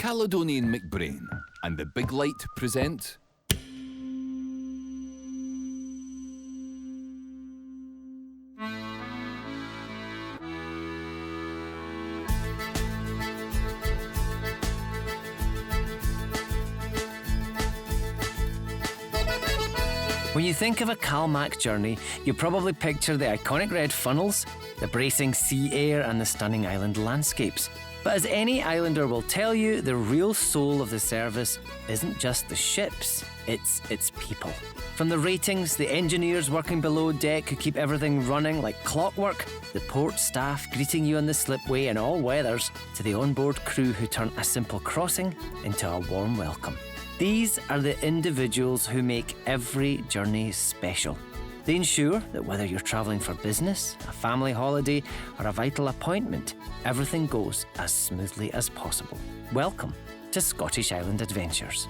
Caledonian MacBrayne and the Big Light present... When you think of a CalMac journey, you probably picture the iconic red funnels, the bracing sea air and the stunning island landscapes. But as any islander will tell you, the real soul of the service isn't just the ships, it's its people. From the ratings, the engineers working below deck who keep everything running like clockwork, the port staff greeting you on the slipway in all weathers, to the onboard crew who turn a simple crossing into a warm welcome. These are the individuals who make every journey special. They ensure that whether you're travelling for business, a family holiday, or a vital appointment, everything goes as smoothly as possible. Welcome to Scottish Island Adventures.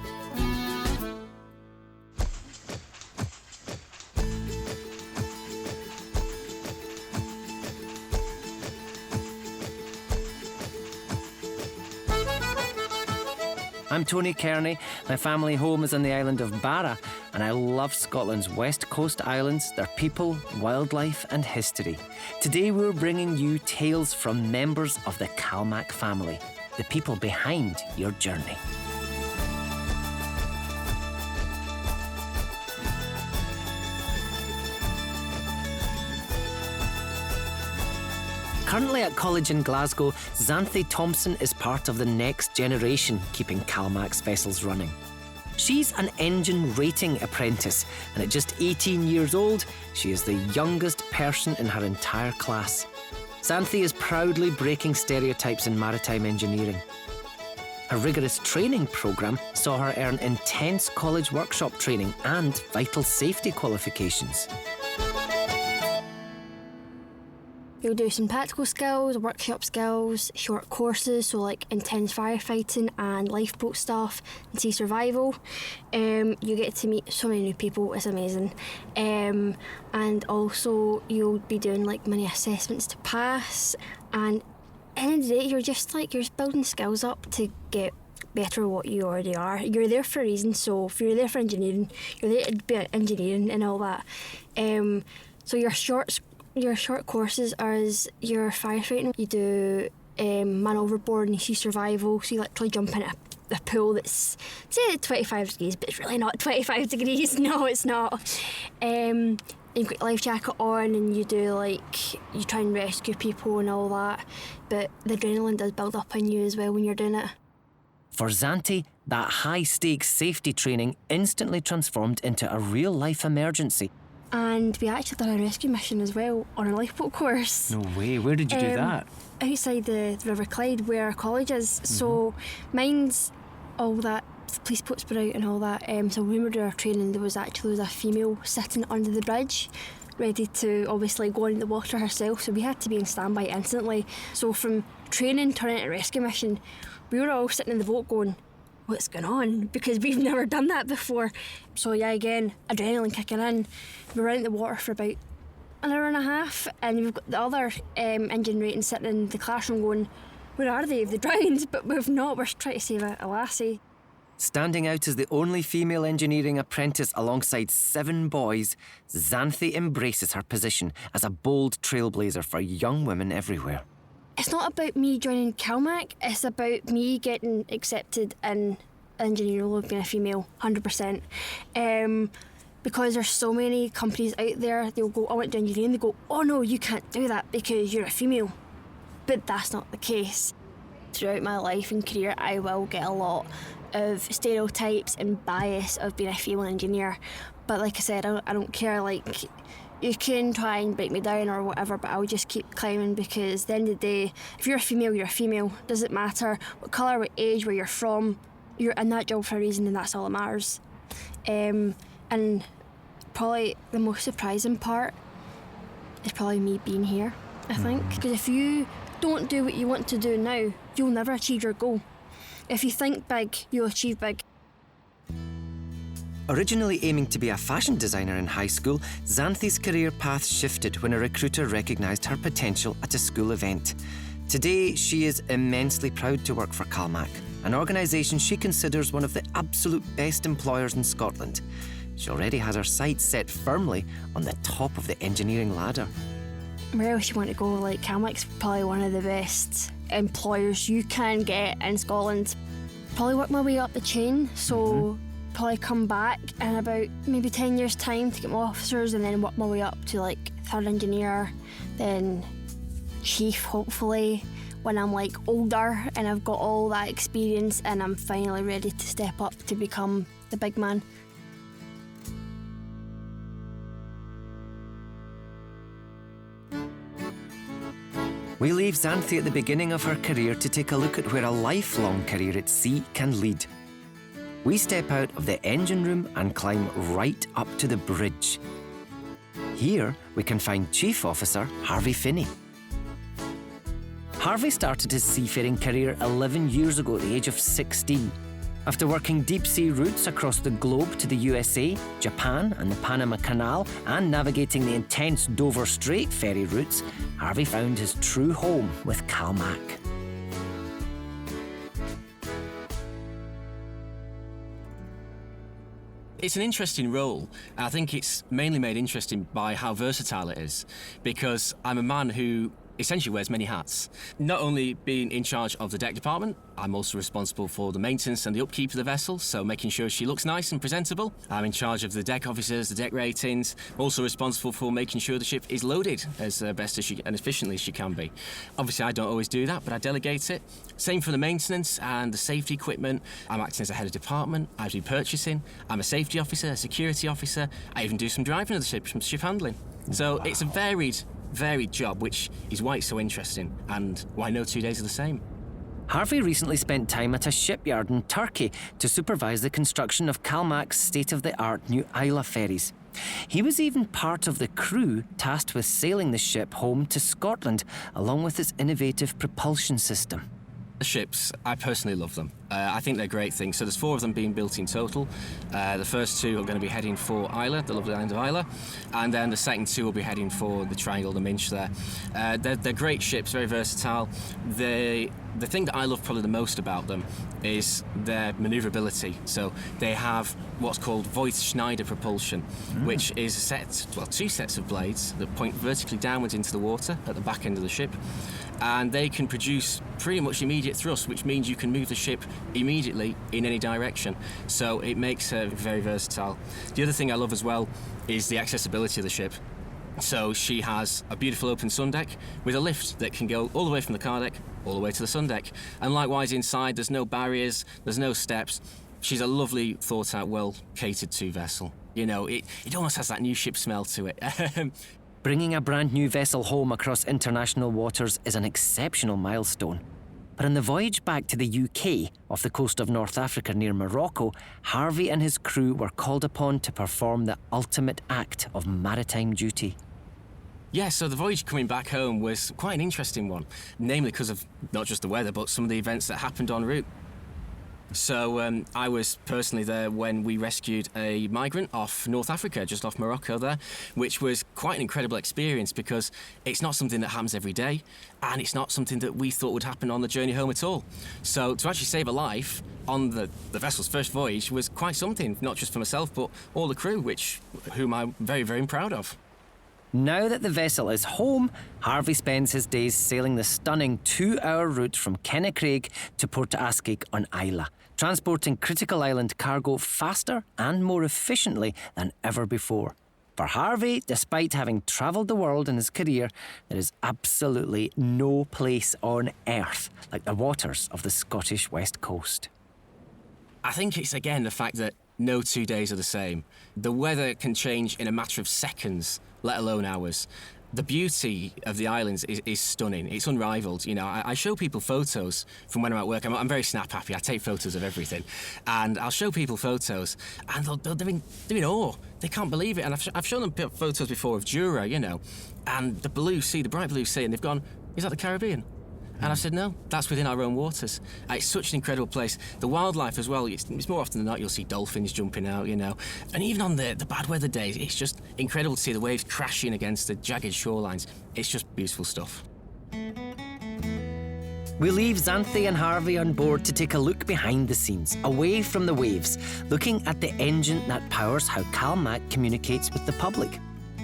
I'm Tony Kearney. My family home is on the island of Barra, and I love Scotland's west coast islands, their people, wildlife and history. Today we're bringing you tales from members of the CalMac family, the people behind your journey. Currently at college in Glasgow, Xanthe Thompson is part of the next generation keeping CalMac's vessels running. She's an engine rating apprentice, and at just 18 years old, she is the youngest person in her entire class. Xanthe is proudly breaking stereotypes in maritime engineering. A rigorous training programme saw her earn intense college workshop training and vital safety qualifications. You'll do some practical skills, workshop skills, short courses, so like intense firefighting and lifeboat stuff and sea survival. You get to meet so many new people, it's amazing. And also you'll be doing like many assessments to pass, and at the end of the day you're just building skills up to get better at what you already are. You're there for a reason, so if you're there for engineering, you're there to be engineering and all that. So your short courses are as your firefighting. You do man overboard and sea survival, so you literally jump in a pool that's, say, 25 degrees, but it's really not 25 degrees. No, it's not. You've got your life jacket on and you try and rescue people and all that, but the adrenaline does build up in you as well when you're doing it. For Xanthe, that high-stakes safety training instantly transformed into a real-life emergency. And we actually done a rescue mission as well on a lifeboat course. No way, where did you do that? Outside the River Clyde, where our college is. Mm-hmm. So mine's all that, the police boats were out and all that. So when we were doing our training, there was a female sitting under the bridge, ready to obviously go in the water herself. So we had to be in standby instantly. So from training turning to rescue mission, we were all sitting in the boat going, what's going on? Because we've never done that before. So yeah, again, adrenaline kicking in. We were out in the water for about an hour and a half, and we've got the other engine rating sitting in the classroom going, where are they? They've drowned, but we've not. We're trying to save a lassie. Standing out as the only female engineering apprentice alongside 7 boys, Xanthe embraces her position as a bold trailblazer for young women everywhere. It's not about me joining CalMac, it's about me getting accepted in engineering role of being a female, 100%. Because there's so many companies out there, they'll go, I want to do engineering, they go, oh no, you can't do that because you're a female. But that's not the case. Throughout my life and career, I will get a lot of stereotypes and bias of being a female engineer. But like I said, I don't care, you can try and break me down or whatever, but I'll just keep climbing, because at the end of the day, if you're a female, you're a female. Doesn't matter what colour, what age, where you're from, you're in that job for a reason, and that's all that matters. And probably the most surprising part is probably me being here, I think. Because if you don't do what you want to do now, you'll never achieve your goal. If you think big, you'll achieve big. Originally aiming to be a fashion designer in high school, Xanthe's career path shifted when a recruiter recognised her potential at a school event. Today, she is immensely proud to work for CalMac. an organisation she considers one of the absolute best employers in Scotland. She already has her sights set firmly on the top of the engineering ladder. Where else you want to go? Like, CalMac's probably one of the best employers you can get in Scotland. Probably work my way up the chain, so probably come back in about maybe 10 years' time to get my officers, and then work my way up to like third engineer, then chief, hopefully, when I'm like older and I've got all that experience and I'm finally ready to step up to become the big man. We leave Xanthe at the beginning of her career to take a look at where a lifelong career at sea can lead. We step out of the engine room and climb right up to the bridge. Here we can find Chief Officer Harvey Finney. Harvey started his seafaring career 11 years ago at the age of 16. After working deep-sea routes across the globe to the USA, Japan and the Panama Canal, and navigating the intense Dover Strait ferry routes, Harvey found his true home with CalMac. It's an interesting role. I think it's mainly made interesting by how versatile it is, because I'm a man who essentially wears many hats. Not only being in charge of the deck department, I'm also responsible for the maintenance and the upkeep of the vessel, so making sure she looks nice and presentable. I'm in charge of the deck officers, the deck ratings, also responsible for making sure the ship is loaded as best as she and efficiently as she can be. Obviously, I don't always do that, but I delegate it. Same for the maintenance and the safety equipment. I'm acting as a head of department. I do purchasing. I'm a safety officer, a security officer. I even do some driving of the ship, some ship handling. So it's a varied job, which is why it's so interesting and why no 2 days are the same. Harvey recently spent time at a shipyard in Turkey to supervise the construction of CalMac's state-of-the-art new Isla ferries. He was even part of the crew tasked with sailing the ship home to Scotland, along with its innovative propulsion system. The ships, I personally love them. I think they're great things. So there's 4 of them being built in total. The first 2 are going to be heading for Isla, the lovely island of Isla, and then the second 2 will be heading for the Triangle, the Minch there. They're great ships, very versatile. The thing that I love probably the most about them is their manoeuvrability. So they have what's called Voith-Schneider propulsion, which is 2 sets of blades that point vertically downwards into the water at the back end of the ship. And they can produce pretty much immediate thrust, which means you can move the ship immediately in any direction. So it makes her very versatile. The other thing I love as well is the accessibility of the ship. So she has a beautiful open sun deck with a lift that can go all the way from the car deck all the way to the sun deck. And likewise inside, there's no barriers, there's no steps. She's a lovely, thought-out, well catered to vessel. You know, it almost has that new ship smell to it. Bringing a brand new vessel home across international waters is an exceptional milestone. But on the voyage back to the UK, off the coast of North Africa near Morocco, Harvey and his crew were called upon to perform the ultimate act of maritime duty. Yeah, so the voyage coming back home was quite an interesting one, namely because of not just the weather, but some of the events that happened en route. So I was personally there when we rescued a migrant off North Africa, just off Morocco there, which was quite an incredible experience because it's not something that happens every day, and it's not something that we thought would happen on the journey home at all. So to actually save a life on the vessel's first voyage was quite something, not just for myself, but all the crew, whom I'm very, very proud of. Now that the vessel is home, Harvey spends his days sailing the stunning 2-hour route from Kennaicraig to Port Askaig on Isla, transporting critical island cargo faster and more efficiently than ever before. For Harvey, despite having travelled the world in his career, there is absolutely no place on earth like the waters of the Scottish West Coast. I think it's, again, the fact that no 2 days are the same. The weather can change in a matter of seconds, let alone hours. The beauty of the islands is stunning. It's unrivaled. You know, I show people photos from when I'm at work. I'm very snap happy. I take photos of everything. And I'll show people photos, and they're in awe. They can't believe it. And I've shown them photos before of Jura, you know, and the blue sea, the bright blue sea, and they've gone, is that the Caribbean? And I said, no, that's within our own waters. It's such an incredible place. The wildlife as well, it's more often than not you'll see dolphins jumping out, you know. And even on the bad weather days, it's just incredible to see the waves crashing against the jagged shorelines. It's just beautiful stuff. We leave Xanthe and Harvey on board to take a look behind the scenes, away from the waves, looking at the engine that powers how CalMac communicates with the public.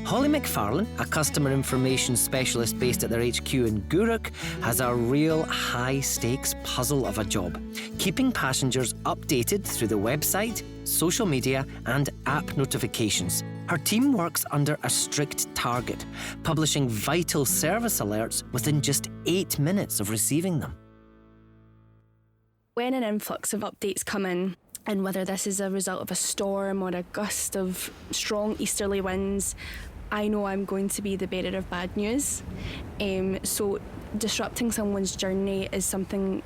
Holly McFarlane, a customer information specialist based at their HQ in Guruk, has a real high-stakes puzzle of a job, keeping passengers updated through the website, social media and app notifications. Her team works under a strict target, publishing vital service alerts within just 8 minutes of receiving them. When an influx of updates come in, and whether this is a result of a storm or a gust of strong easterly winds, I know I'm going to be the bearer of bad news. So disrupting someone's journey is something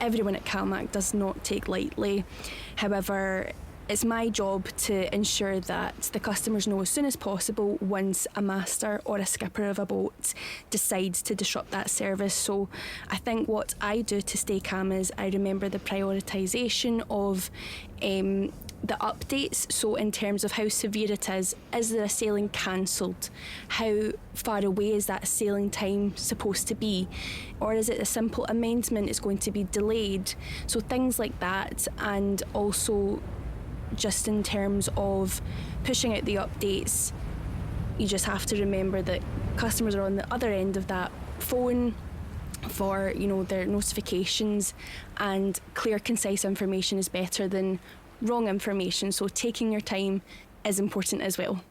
everyone at CalMac does not take lightly. However, it's my job to ensure that the customers know as soon as possible once a master or a skipper of a boat decides to disrupt that service. So I think what I do to stay calm is I remember the prioritisation of the updates. So in terms of how severe it is there a sailing cancelled? How far away is that sailing time supposed to be? Or is it a simple amendment is going to be delayed? So things like that. And also just in terms of pushing out the updates, you just have to remember that customers are on the other end of that phone for, their notifications, and clear, concise information is better than wrong information. So taking your time is important as well.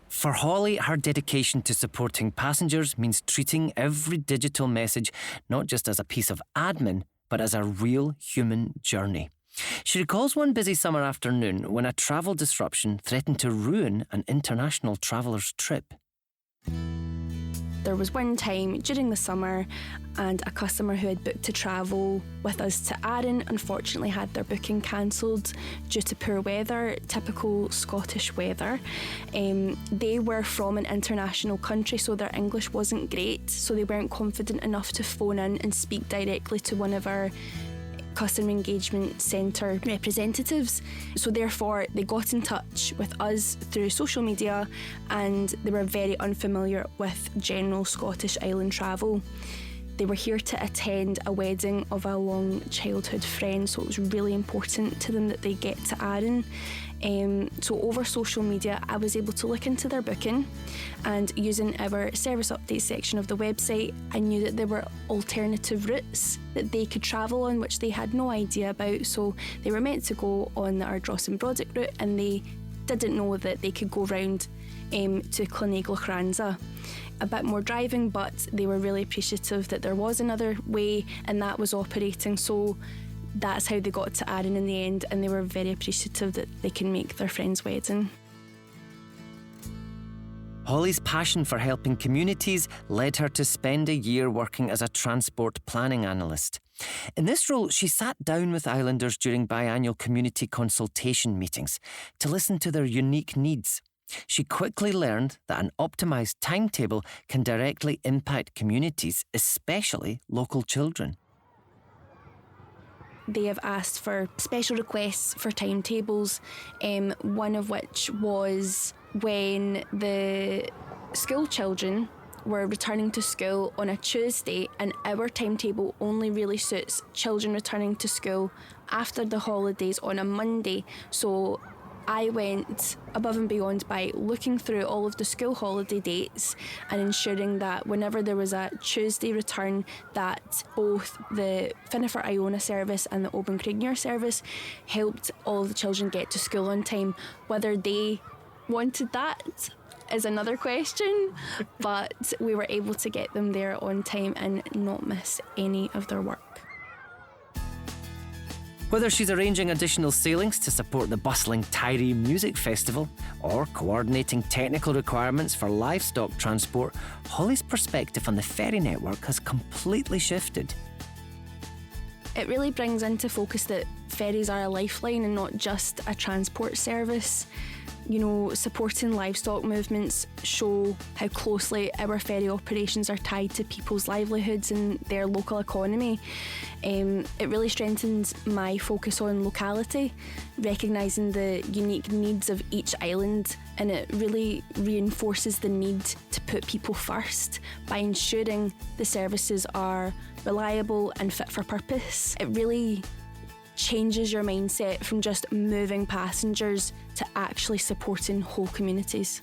For Holly, her dedication to supporting passengers means treating every digital message not just as a piece of admin, but as a real human journey. She recalls one busy summer afternoon when a travel disruption threatened to ruin an international traveller's trip. There was one time during the summer and a customer who had booked to travel with us to Arran unfortunately had their booking cancelled due to poor weather, typical Scottish weather. They were from an international country, so their English wasn't great, so they weren't confident enough to phone in and speak directly to one of our Customer Engagement Centre representatives. So therefore they got in touch with us through social media, and they were very unfamiliar with general Scottish island travel. They were here to attend a wedding of a long childhood friend, so it was really important to them that they get to Arran. So over social media, I was able to look into their booking, and using our service update section of the website, I knew that there were alternative routes that they could travel on, which they had no idea about. So they were meant to go on the Ardross and Brodick route, and they didn't know that they could go round to Cloneglochranza. A bit more driving, but they were really appreciative that there was another way and that was operating. So that's how they got to Arran in the end, and they were very appreciative that they can make their friend's wedding. Holly's passion for helping communities led her to spend a year working as a transport planning analyst. In this role, she sat down with islanders during biannual community consultation meetings to listen to their unique needs. She quickly learned that an optimised timetable can directly impact communities, especially local children. They have asked for special requests for timetables, one of which was when the school children were returning to school on a Tuesday, and our timetable only really suits children returning to school after the holidays on a Monday. So I went above and beyond by looking through all of the school holiday dates and ensuring that whenever there was a Tuesday return, that both the Finnifer Iona service and the Oban Craigmuir service helped all of the children get to school on time. Whether they wanted that is another question, but we were able to get them there on time and not miss any of their work. Whether she's arranging additional sailings to support the bustling Tyree Music Festival or coordinating technical requirements for livestock transport, Holly's perspective on the ferry network has completely shifted. It really brings into focus that ferries are a lifeline and not just a transport service. You know, supporting livestock movements show how closely our ferry operations are tied to people's livelihoods and their local economy. It really strengthens my focus on locality, recognising the unique needs of each island, and it really reinforces the need to put people first by ensuring the services are reliable and fit for purpose. It really changes your mindset from just moving passengers to actually supporting whole communities.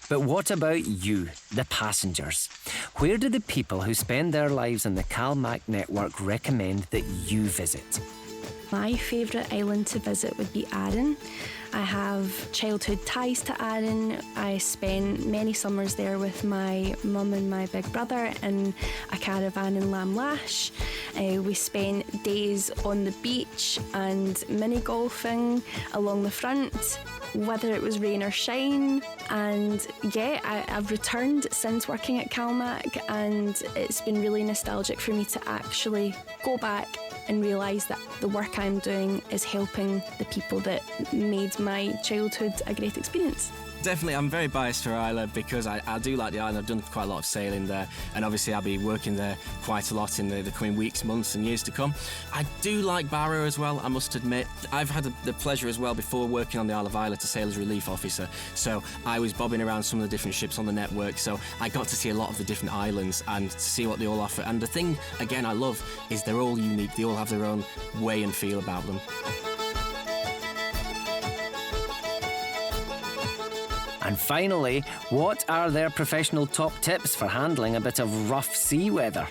But what about you, the passengers? Where do the people who spend their lives on the CalMac network recommend that you visit? My favourite island to visit would be Arran. I have childhood ties to Arran. I spent many summers there with my mum and my big brother in a caravan in Lamlash. We spent days on the beach and mini golfing along the front, whether it was rain or shine. And yeah, I've returned since working at CalMac, and it's been really nostalgic for me to actually go back and realise that the work I'm doing is helping the people that made my childhood a great experience. Definitely, I'm very biased for Islay because I do like the island. I've done quite a lot of sailing there, and obviously I'll be working there quite a lot in the coming weeks, months and years to come. I do like Barrow as well, I must admit. I've had the pleasure as well before working on the Isle of Islay to sail as relief officer, so I was bobbing around some of the different ships on the network, so I got to see a lot of the different islands and see what they all offer. And the thing, again, I love is they're all unique. They all have their own way and feel about them. And finally, what are their professional top tips for handling a bit of rough sea weather?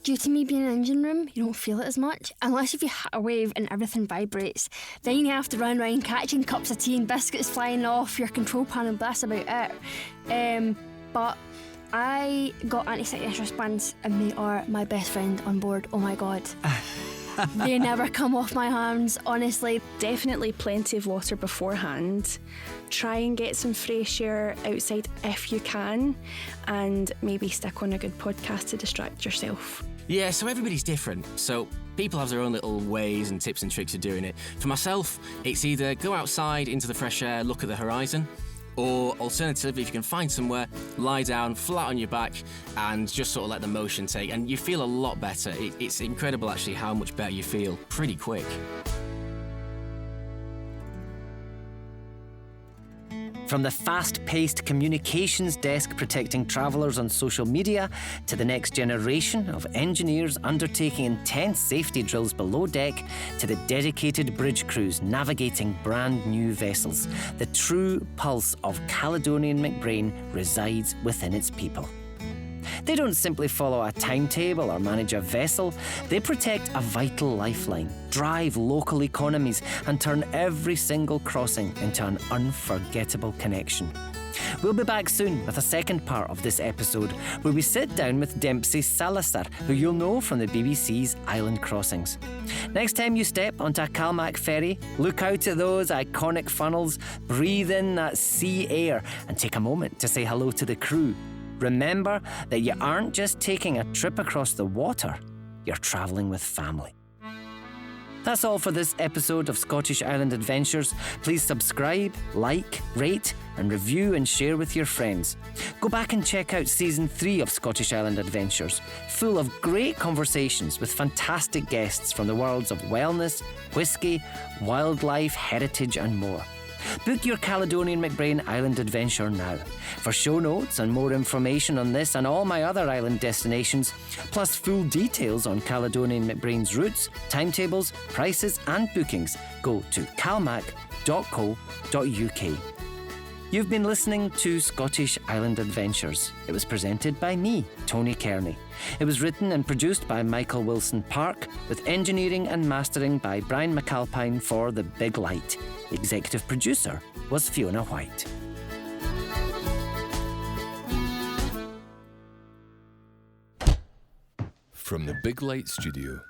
Due to me being in an engine room, you don't feel it as much, unless if you hit a wave and everything vibrates. Then you have to run around catching cups of tea and biscuits flying off your control panel, and that's about it. But I got anti-sickness wristbands, and they are my best friend on board. Oh my God. They never come off my hands, honestly. Definitely plenty of water beforehand. Try and get some fresh air outside if you can, and maybe stick on a good podcast to distract yourself. Yeah, so everybody's different. So people have their own little ways and tips and tricks of doing it. For myself, it's either go outside into the fresh air, look at the horizon, or alternatively, if you can find somewhere, lie down, flat on your back, and just sort of let the motion take, and you feel a lot better. It's incredible, actually, how much better you feel pretty quick. From the fast-paced communications desk protecting travellers on social media to the next generation of engineers undertaking intense safety drills below deck to the dedicated bridge crews navigating brand new vessels, the true pulse of Caledonian MacBrayne resides within its people. They don't simply follow a timetable or manage a vessel. They protect a vital lifeline, drive local economies, and turn every single crossing into an unforgettable connection. We'll be back soon with a second part of this episode where we sit down with Dempsey Salazar, who you'll know from the BBC's Island Crossings. Next time you step onto a CalMac ferry, look out at those iconic funnels, breathe in that sea air, and take a moment to say hello to the crew. Remember that you aren't just taking a trip across the water, you're travelling with family. That's all for this episode of Scottish Island Adventures. Please subscribe, like, rate, and review and share with your friends. Go back and check out Season 3 of Scottish Island Adventures, full of great conversations with fantastic guests from the worlds of wellness, whisky, wildlife, heritage, and more. Book your Caledonian MacBrayne Island adventure now. For show notes and more information on this and all my other island destinations, plus full details on Caledonian MacBrayne's routes, timetables, prices and bookings, go to calmac.co.uk. You've been listening to Scottish Island Adventures. It was presented by me, Tony Kearney. It was written and produced by Michael Wilson Park, with engineering and mastering by Brian McAlpine for The Big Light. The executive producer was Fiona White. From the Big Light Studio.